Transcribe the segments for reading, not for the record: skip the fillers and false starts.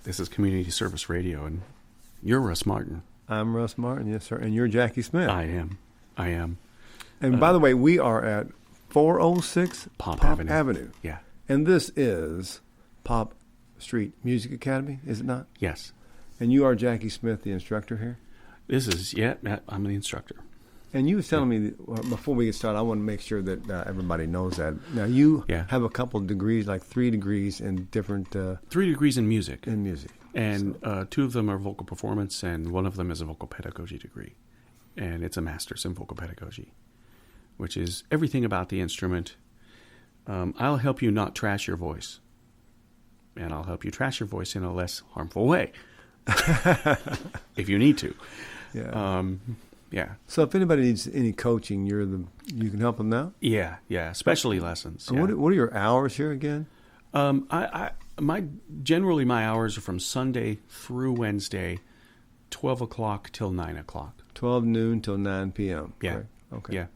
This is Community Service Radio, and you're Russ Martin. I'm Russ Martin, yes, sir. And you're Jackie Smith. I am. And by the way, we are at 406 Pop Avenue. Yeah. And this is Pop Street Music Academy, is it not? Yes. And you are Jackie Smith, the instructor here? This is, I'm the instructor. And you were telling me, before we get started, I want to make sure that everybody knows that. Now, you have a couple of degrees, like 3 degrees in different... 3 degrees in music. In music. And 2 of them are vocal performance, and 1 of them is a vocal pedagogy degree. And it's a master's in vocal pedagogy, which is everything about the instrument. I'll help you not trash your voice. And I'll help you trash your voice in a less harmful way. If you need to. Yeah. Yeah. So if anybody needs any coaching, you can help them now? Yeah, especially lessons. Yeah. What are your hours here again? Generally my hours are from Sunday through Wednesday, 12 o'clock till 9 o'clock. 12 noon till 9 p.m. Yeah. Correct? Okay. Yeah.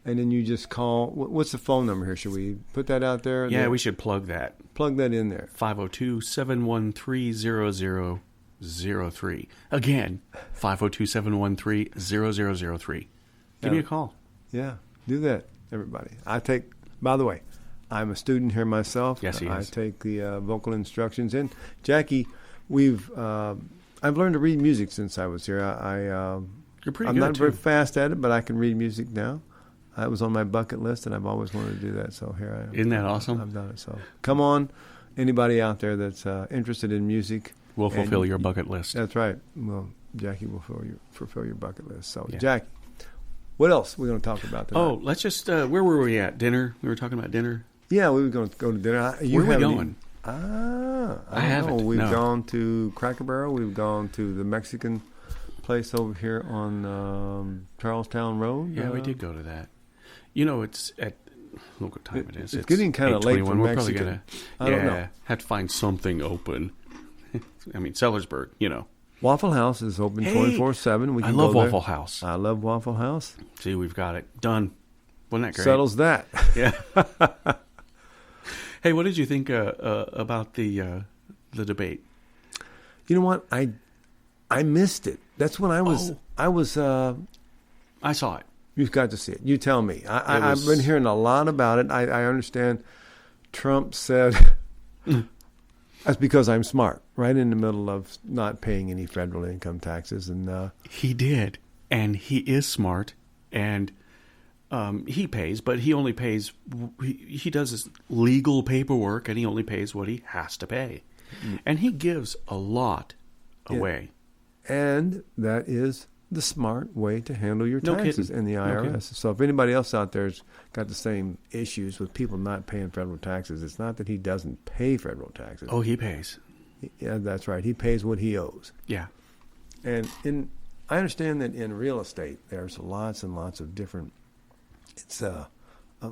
And then you just call. What's the phone number here? Should we put that out there? Yeah, we should plug that. Plug that in there. 502-713-0003. Again, 502-713-0003. Give me a call. Yeah, do that, everybody. By the way, I'm a student here myself. Yes, he is. I take the vocal instructions. And Jackie, I've learned to read music since I was here. You're pretty I'm good, not too. very fast at it, but I can read music now. I was on my bucket list, and I've always wanted to do that, so here I am. Isn't that awesome? I've done it. So come on, anybody out there that's interested in music. We'll fulfill your bucket list. That's right. Well, Jackie will fulfill your bucket list. So, yeah. Jackie, what else are we going to talk about tonight? Oh, let's just, where were we at? Dinner? We were talking about dinner? Yeah, we were going to go to dinner. Where are we going? I haven't. know. We've No. gone to Cracker Barrel. We've gone to the Mexican place over here on Charlestown Road. Yeah, we did go to that. You know, it's at, look what time it is. It's getting kind of late for We're Mexican. probably I don't know. have to find something open. I mean, Sellersburg, you know. Waffle House is open 24/7. We can I love go there. Waffle House. I love Waffle House. See, we've got it. Done. Wasn't that great? Settles that. Yeah. Hey, what did you think about the debate? You know what? I missed it. That's when I was. I saw it. You've got to see it. You tell me. I've been hearing a lot about it. I understand Trump said, that's because I'm smart, right in the middle of not paying any federal income taxes. And he did. And he is smart. And he pays, but he only pays, he does his legal paperwork, and he only pays what he has to pay. And he gives a lot away. And that is the smart way to handle your taxes in the IRS. So if anybody else out there's got the same issues with people not paying federal taxes, it's not that he doesn't pay federal taxes. Oh, he pays. Yeah, that's right. He pays what he owes. Yeah. And I understand that in real estate, there's lots and lots of different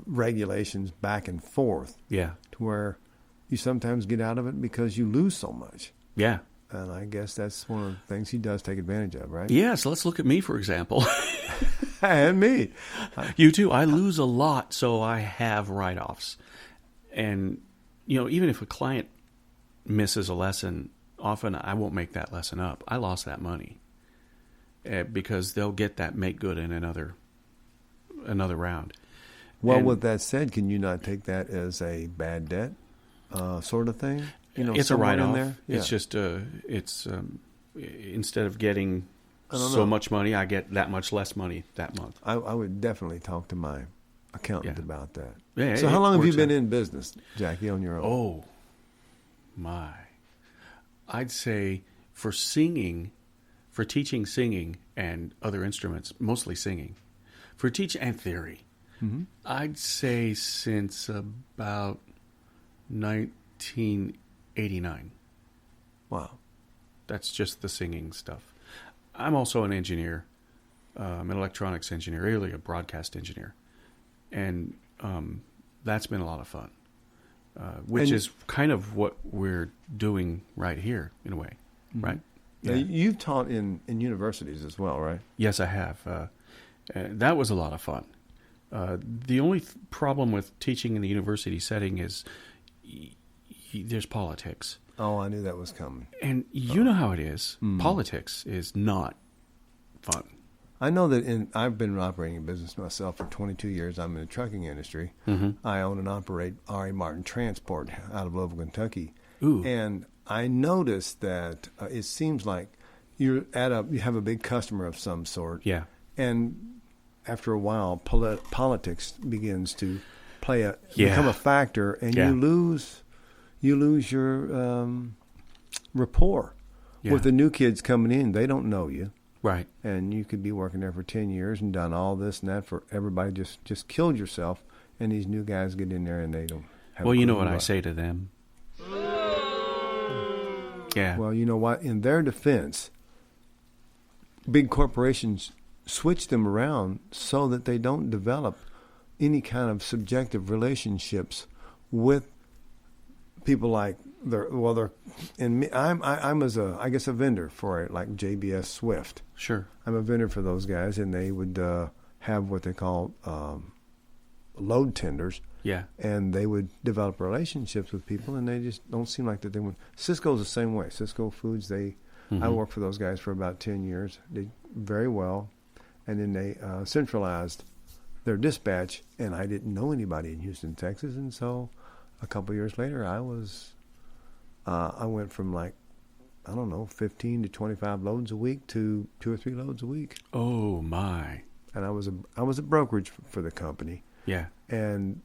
regulations back and forth. Yeah. To where you sometimes get out of it because you lose so much. Yeah. And I guess that's one of the things he does take advantage of, right? Yeah, so let's look at me, for example. And me. You too. I lose a lot, so I have write-offs. And, you know, even if a client misses a lesson, often I won't make that lesson up. I lost that money because they'll get that make good in another round. Well, with that said, can you not take that as a bad debt sort of thing? You know, it's a write-off. there? Yeah. It's just instead of getting so much money, I get that much less money that month. I would definitely talk to my accountant about that. Yeah, so how long have you been in business, Jackie, on your own? Oh, my. I'd say for teaching singing and other instruments, mostly singing, for teaching and theory, I'd say since about 1989. Wow. That's just the singing stuff. I'm also an engineer, an electronics engineer, really a broadcast engineer. And that's been a lot of fun, which is kind of what we're doing right here, in a way, right? Yeah. Now, you've taught in universities as well, right? Yes, I have. That was a lot of fun. The only problem with teaching in the university setting is there's politics. Oh, I knew that was coming. And you know how it is. Politics is not fun. I know that I've been operating a business myself for 22 years. I'm in the trucking industry. Mm-hmm. I own and operate R.A. Martin Transport out of Louisville, Kentucky. Ooh. And I noticed that it seems like you have a big customer of some sort. Yeah. And after a while, politics begins to become a factor, and you lose your rapport with the new kids coming in. They don't know you. Right. And you could be working there for 10 years and done all this and that for everybody, just killed yourself, and these new guys get in there and they don't have Well, you know what I say to them? Yeah. Well, you know what? In their defense, big corporations switch them around so that they don't develop any kind of subjective relationships with people like I'm as a vendor for it, like JBS Swift. Sure. I'm a vendor for those guys, and they would have what they call load tenders. Yeah. And they would develop relationships with people, and they just don't seem like that they would. Cisco's the same way. Cisco Foods, I worked for those guys for about 10 years. Did very well. And then they centralized their dispatch, and I didn't know anybody in Houston, Texas. And so a couple of years later, I went from 15 to 25 loads a week to 2 or 3 loads a week. Oh, my. And I was a brokerage for the company. Yeah. And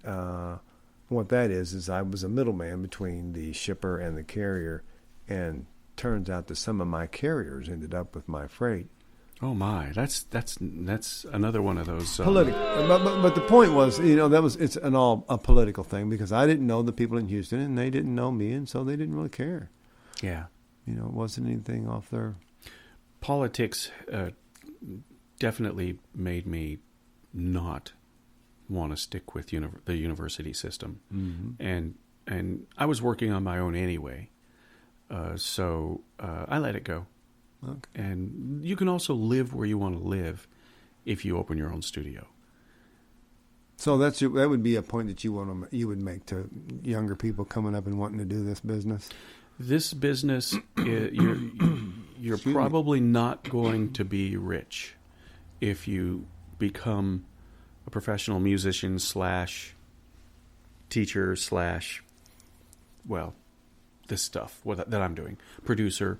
what that is I was a middleman between the shipper and the carrier, and turns out that some of my carriers ended up with my freight. Oh my, that's another one of those political. But the point was, it's a political thing, because I didn't know the people in Houston and they didn't know me, and so they didn't really care. Yeah. It wasn't anything off their. Politics definitely made me not want to stick with the university system. Mm-hmm. And I was working on my own anyway, so I let it go. Okay. And you can also live where you want to live if you open your own studio. So that would be a point that you would make to younger people coming up and wanting to do this business. This business, you're probably not going to be rich if you become a professional musician / teacher / this stuff that I'm doing, producer.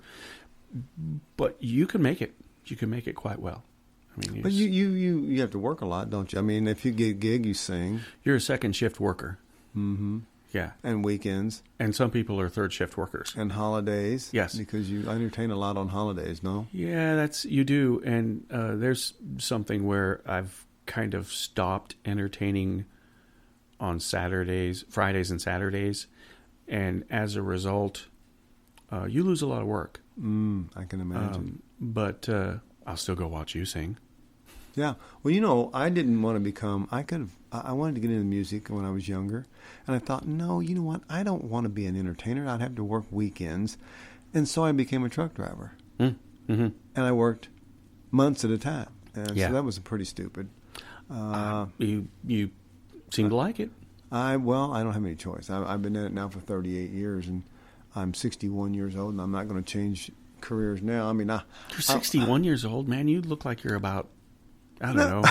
But you can make it. You can make it quite well. I mean, but you have to work a lot, don't you? I mean, if you get a gig, you sing. You're a second shift worker. Mm-hmm. Yeah. And weekends. And some people are third shift workers. And holidays. Yes. Because you entertain a lot on holidays, no? Yeah, you do. And there's something where I've kind of stopped entertaining on Fridays and Saturdays. And as a result, you lose a lot of work. I can imagine. But I'll still go watch you sing. Yeah. Well, I didn't want to become. I wanted to get into music when I was younger, and I thought, no, you know what? I don't want to be an entertainer. I'd have to work weekends, and so I became a truck driver. Mm-hmm. And I worked months at a time, and so that was pretty stupid. You seem to like it. I don't have any choice. I've been in it now for 38 years, and I'm 61 years old, and I'm not going to change careers now. I mean, you're 61 years old, man. You look like you're about, I don't know.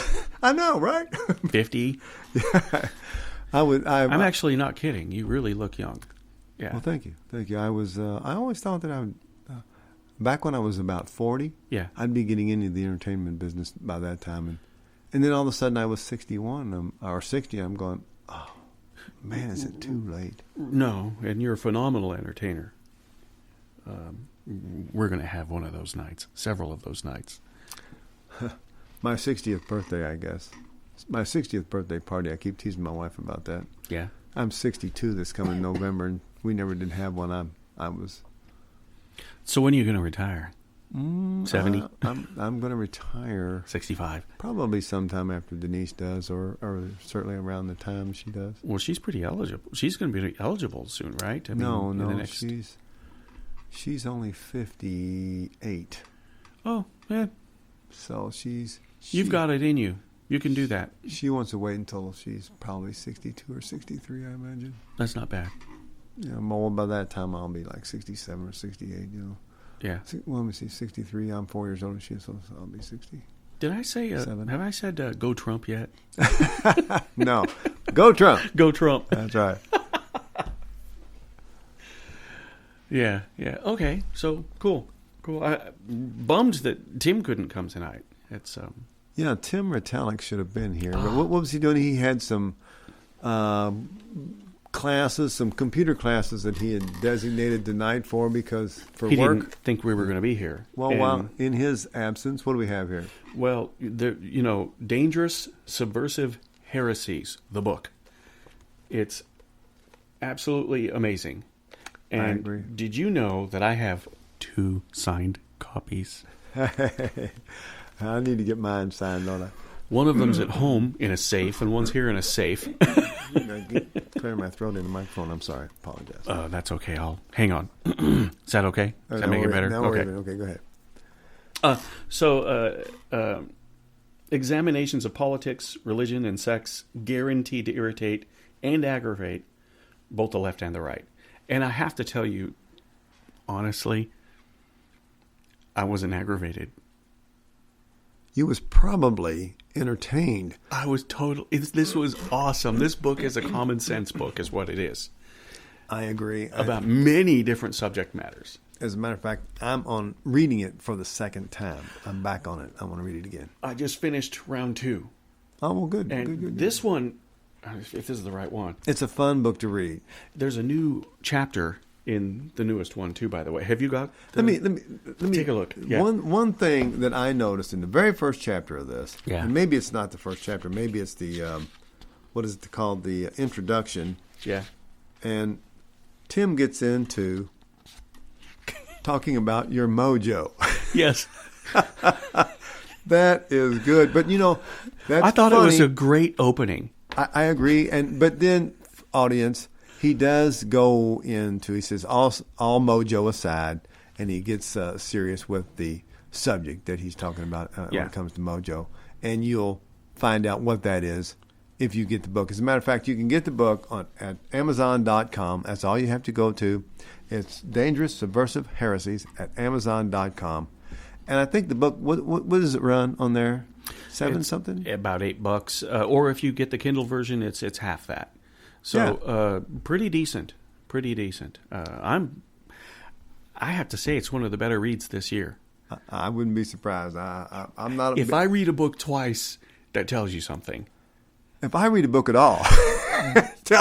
I know, right? 50. Yeah. I'm actually not kidding. You really look young. Yeah. Well, thank you. I always thought that I would, back when I was about 40, I'd be getting into the entertainment business by that time. And then all of a sudden I was 61 or 60. I'm going, oh, man, is it too late? No, and you're a phenomenal entertainer. We're going to have one of those nights, several of those nights. My 60th birthday, I guess. My 60th birthday party. I keep teasing my wife about that. Yeah. I'm 62 this coming November, and we never did have one. I was. So when are you going to retire? 70? I'm going to retire. 65. Probably sometime after Denise does, or certainly around the time she does. Well, she's pretty eligible. She's going to be eligible soon, right? No. She's only 58. Oh, yeah. So you've got it in you. You can do that. She wants to wait until she's probably 62 or 63, I imagine. That's not bad. Well, by that time I'll be like 67 or 68. Yeah. Well, let me see. 63. I'm 4 years older than she is, so I'll be 60. Did I say? Have I said go Trump yet? No. Go Trump. Go Trump. That's right. Yeah. Okay. So cool. Bummed that Tim couldn't come tonight. It's Yeah, Tim Retallick should have been here. But what was he doing? He had some classes, some computer classes that he had designated tonight for he work. Didn't think we were going to be here. Well, while in his absence, what do we have here? Well, Dangerous, Subversive Heresies, the book. It's absolutely amazing. And I agree. Did you know that I have 2 signed copies? I need to get mine signed, don't I? One of them's at home in a safe, and one's here in a safe. Clear my throat in the microphone. I'm sorry. Apologize. That's okay. I'll hang on. Is that okay? Does that make it better? Okay, go ahead. So, examinations of politics, religion, and sex guaranteed to irritate and aggravate both the left and the right. And I have to tell you, honestly, I wasn't aggravated. You was probably entertained. I was this was awesome. This book is a common sense book, is what it is. I agree. About many different subject matters. As a matter of fact, I'm on reading it for the second time. I'm back on it. I want to read it again. I just finished round 2. Oh, well, good. And good. This one, if this is the right one. It's a fun book to read. There's a new chapter in the newest one, too, by the way. Have you got... Let me take a look. Yeah. One thing that I noticed in the very first chapter of this, yeah. and maybe it's not the first chapter, maybe it's the, what is it called, the introduction. Yeah. And Tim gets into talking about your mojo. Yes. That is good. But, that's I thought funny. It was a great opening. I agree. But then, audience... He does go into, he says, all mojo aside, and he gets serious with the subject that he's talking about when it comes to mojo. And you'll find out what that is if you get the book. As a matter of fact, you can get the book at Amazon.com. That's all you have to go to. It's Dangerous, Subversive Heresies at Amazon.com. And I think the book, what does it run on there? Something? About $8. Or if you get the Kindle version, it's half that. So pretty decent. I have to say it's one of the better reads this year. I wouldn't be surprised. I'm not. If I read a book twice, that tells you something. If I read a book at all,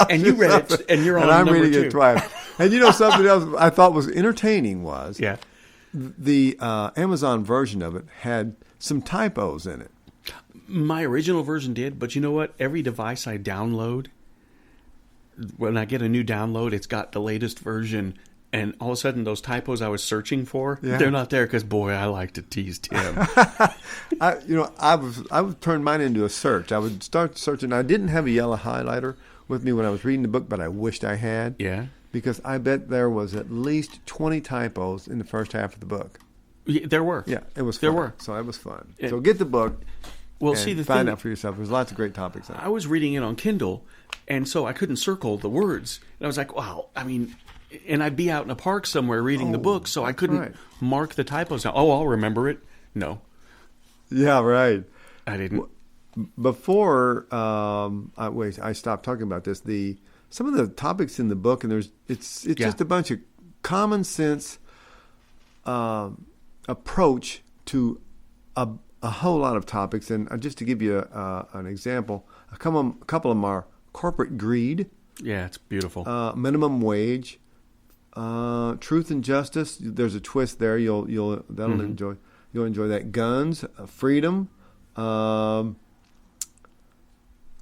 and you read it, and you're on and I'm number reading 2. it twice. And something else I thought was entertaining was the Amazon version of it had some typos in it. My original version did, but you know what? Every device I download, when I get a new download, it's got the latest version, and all of a sudden those typos I was searching for, they're not there because, boy, I like to tease Tim. I would turn mine into a search. I would start searching. I didn't have a yellow highlighter with me when I was reading the book, but I wished I had. Yeah. Because I bet there was at least 20 typos in the first half of the book. Yeah, there were. Yeah, it was fun. There were. So it was fun. So get the book. Well, and find out for yourself. There's lots of great topics in it. I was reading it on Kindle, and so I couldn't circle the words. And I was like, wow, and I'd be out in a park somewhere reading the book, so I couldn't mark the typos out. Oh, I'll remember it. No. Yeah, right. I didn't. Before I stopped talking about this, some of the topics in the book, and it's just a bunch of common sense approach to a whole lot of topics. And just to give you an example, a couple of them are corporate greed. Yeah, it's beautiful. Minimum wage, truth and justice. There's a twist there. You'll enjoy that. Guns, freedom,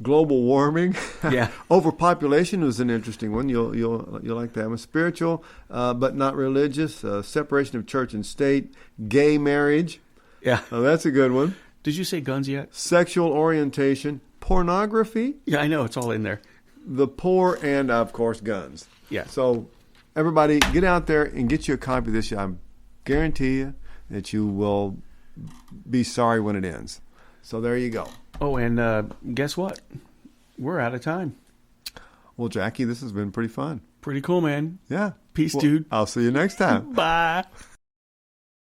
global warming. Yeah. Overpopulation was an interesting one. You'll like that one. Spiritual, but not religious. Separation of church and state. Gay marriage. Yeah. Oh, that's a good one. Did you say guns yet? Sexual orientation. Pornography. Yeah, I know. It's all in there. The poor, and, of course, guns. Yeah. So, everybody, get out there and get you a copy of this. I guarantee you that you will be sorry when it ends. So, there you go. Oh, and guess what? We're out of time. Well, Jackie, this has been pretty fun. Pretty cool, man. Yeah. Peace, dude. I'll see you next time. Bye.